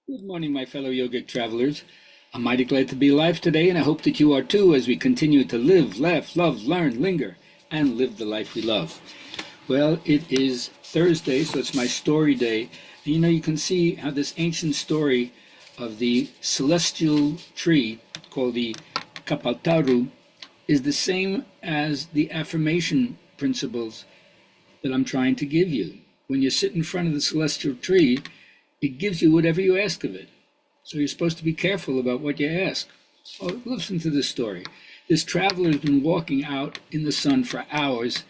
Good morning, my fellow yogic travelers. I'm mighty glad to be alive today, and I hope that you are too as we continue to live, laugh, love, learn, linger, and live the life we love. Well, it is Thursday, so it's my story day. And you can see how this ancient story of the celestial tree called the Kapaltaru is the same as the affirmation principles that I'm trying to give you. When you sit in front of the celestial tree, it gives you whatever you ask of it. So you're supposed to be careful about what you ask. Oh, listen to this story. This traveler has been walking out in the sun for hours,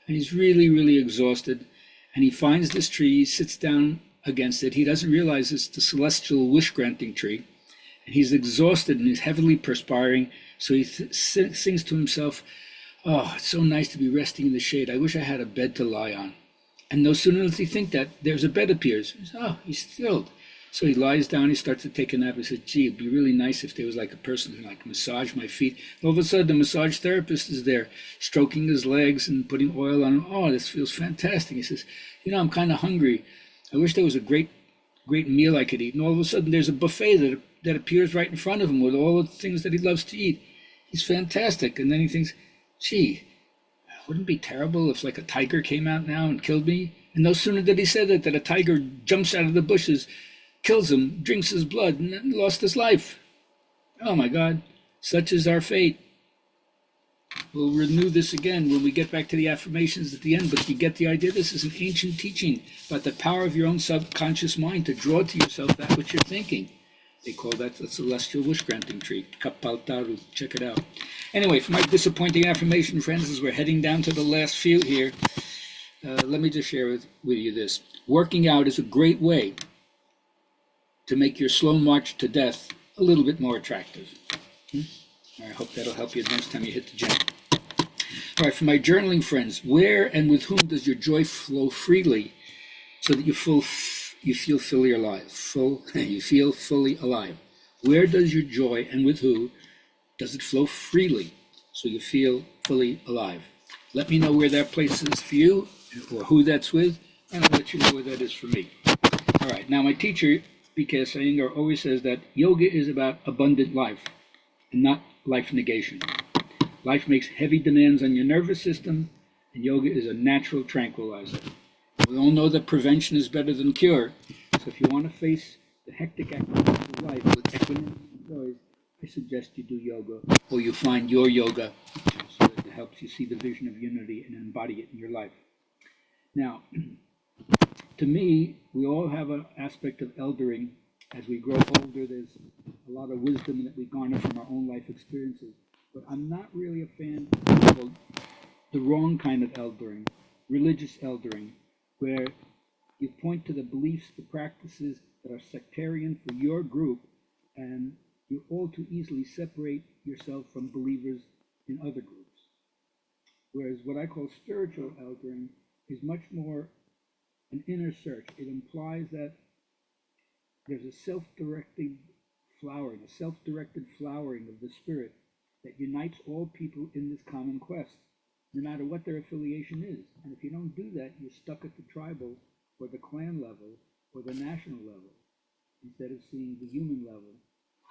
and he's really, really exhausted. And he finds this tree, he sits down against it. He doesn't realize it's the celestial wish-granting tree. And he's exhausted and he's heavily perspiring. So he sings to himself, "Oh, it's so nice to be resting in the shade. I wish I had a bed to lie on." And no sooner does he think that, there's a bed appears. He's thrilled. So he lies down, he starts to take a nap. He says, gee, it'd be really nice if there was like a person who like massage my feet. And all of a sudden, the massage therapist is there, stroking his legs and putting oil on him. Oh, this feels fantastic. He says, I'm kind of hungry. I wish there was a great meal I could eat. And all of a sudden, there's a buffet that appears right in front of him with all the things that he loves to eat. He's fantastic. And then he thinks, gee, wouldn't it be terrible if like a tiger came out now and killed me? And no sooner did he say that a tiger jumps out of the bushes, kills him, drinks his blood, and then lost his life. Oh my God, such is our fate. We'll renew this again when we get back to the affirmations at the end, but you get the idea. This is an ancient teaching about the power of your own subconscious mind to draw to yourself that which you're thinking. They call that the celestial wish-granting tree, Kapaltaru. Check it out. Anyway, for my disappointing affirmation friends, as we're heading down to the last few here, let me just share with you this. Working out is a great way to make your slow march to death a little bit more attractive. I hope that'll help you the next time you hit the gym. All right, for my journaling friends, where and with whom does your joy flow freely so that you feel fully alive? You feel fully alive. Where does your joy and with who does it flow freely so you feel fully alive? Let me know where that place is for you or who that's with, and I'll let you know where that is for me. All right, now my teacher, B.K. Iyengar, always says that yoga is about abundant life and not life negation. Life makes heavy demands on your nervous system, and yoga is a natural tranquilizer. We all know that prevention is better than cure. So if you want to face the hectic activities of life with equanimity and poise, I suggest you do yoga, or you find your yoga so that it helps you see the vision of unity and embody it in your life. Now, to me, we all have an aspect of eldering. As we grow older, there's a lot of wisdom that we garner from our own life experiences. But I'm not really a fan of the wrong kind of eldering, religious eldering, where you point to the beliefs, the practices that are sectarian for your group, and you all too easily separate yourself from believers in other groups. Whereas what I call spiritual eldering is much more an inner search. It implies that there's a self-directed flowering of the spirit that unites all people in this common quest, no matter what their affiliation is. And if you don't do that, you're stuck at the tribal or the clan level or the national level, instead of seeing the human level,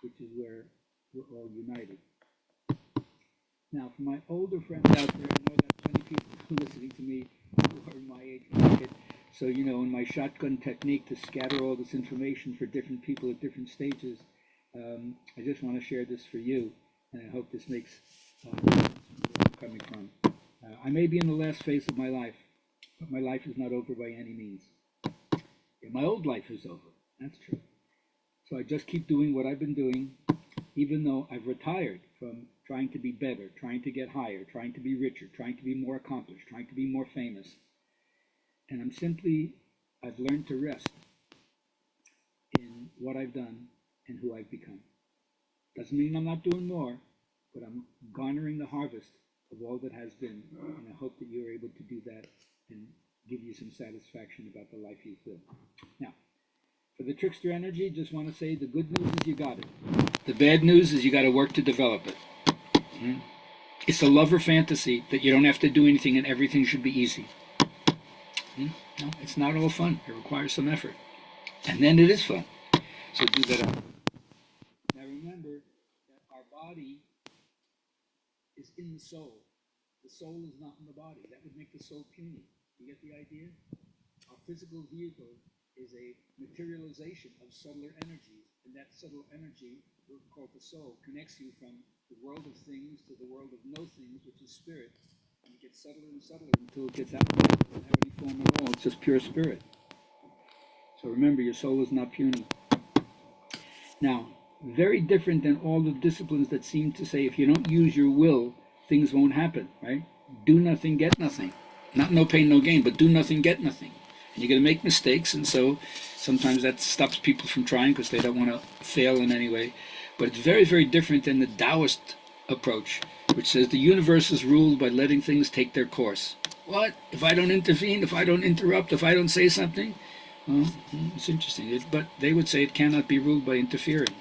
which is where we're all united. Now, for my older friends out there, I know that many people listening to me who are in my age bracket. So, in my shotgun technique to scatter all this information for different people at different stages, I just want to share this for you, and I hope this makes sense where I'm coming from. I may be in the last phase of my life, but my life is not over by any means. Yeah, my old life is over, that's true. So I just keep doing what I've been doing, even though I've retired from trying to be better, trying to get higher, trying to be richer, trying to be more accomplished, trying to be more famous. And I've learned to rest in what I've done and who I've become. Doesn't mean I'm not doing more, but I'm garnering the harvest of all that has been. And I hope that you're able to do that and give you some satisfaction about the life you've lived. Now, for the trickster energy, just want to say the good news is you got it. The bad news is you got to work to develop it. It's a lover fantasy that you don't have to do anything and everything should be easy. No, it's not all fun. It requires some effort. And then it is fun. So do that out. Now remember that our body is in the soul. The soul is not in the body. That would make the soul puny. You get the idea? Our physical vehicle is a materialization of subtler energies, and that subtle energy, called the soul, connects you from the world of things to the world of no things, which is spirit. And it gets subtler and subtler until it gets out there. It doesn't have any form at all. It's just pure spirit. So remember, your soul is not puny. Now, very different than all the disciplines that seem to say if you don't use your will, things won't happen, right? Do nothing, get nothing. Not no pain, no gain, but do nothing, get nothing. And you're going to make mistakes, and so sometimes that stops people from trying because they don't want to fail in any way. But it's very, very different than the Taoist approach, which says the universe is ruled by letting things take their course. What? If I don't intervene, if I don't interrupt, if I don't say something? Well, it's interesting. But they would say it cannot be ruled by interfering.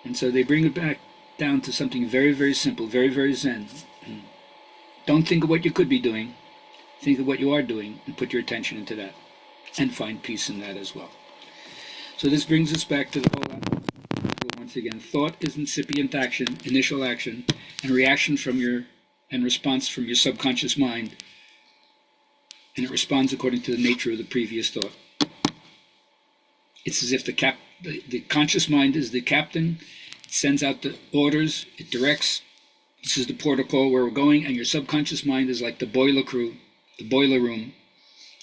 And so they bring it back down to something very, very simple, very, very Zen. Don't think of what you could be doing. Think of what you are doing and put your attention into that. And find peace in that as well. So this brings us back to the whole once again. Thought is incipient action, initial action, and reaction from your, and response from your subconscious mind. And it responds according to the nature of the previous thought. It's as if the conscious mind is the captain. It sends out the orders. It directs. This is the protocol where we're going, and your subconscious mind is like the boiler crew, the boiler room.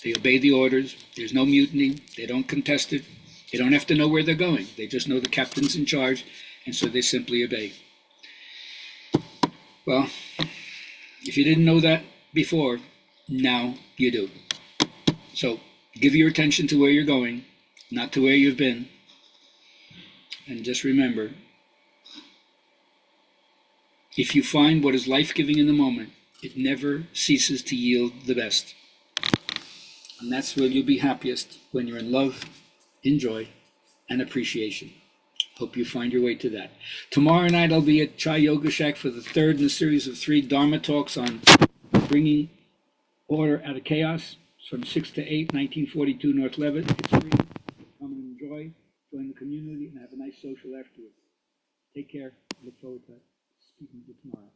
They obey the orders. There's no mutiny. They don't contest it. They don't have to know where they're going. They just know the captain's in charge, and so they simply obey. Well, if you didn't know that before, now you do. So give your attention to where you're going, not to where you've been. And just remember, if you find what is life-giving in the moment, it never ceases to yield the best. And that's where you'll be happiest, when you're in love, in joy, and appreciation. Hope you find your way to that. Tomorrow night I'll be at Chai Yoga Shack for the third in a series of 3 Dharma talks on bringing order out of chaos. It's from 6 to 8, 1942 North Levitt. It's free. Come and enjoy, join the community, and have a nice social afterwards. Take care. Look forward to speaking to you tomorrow.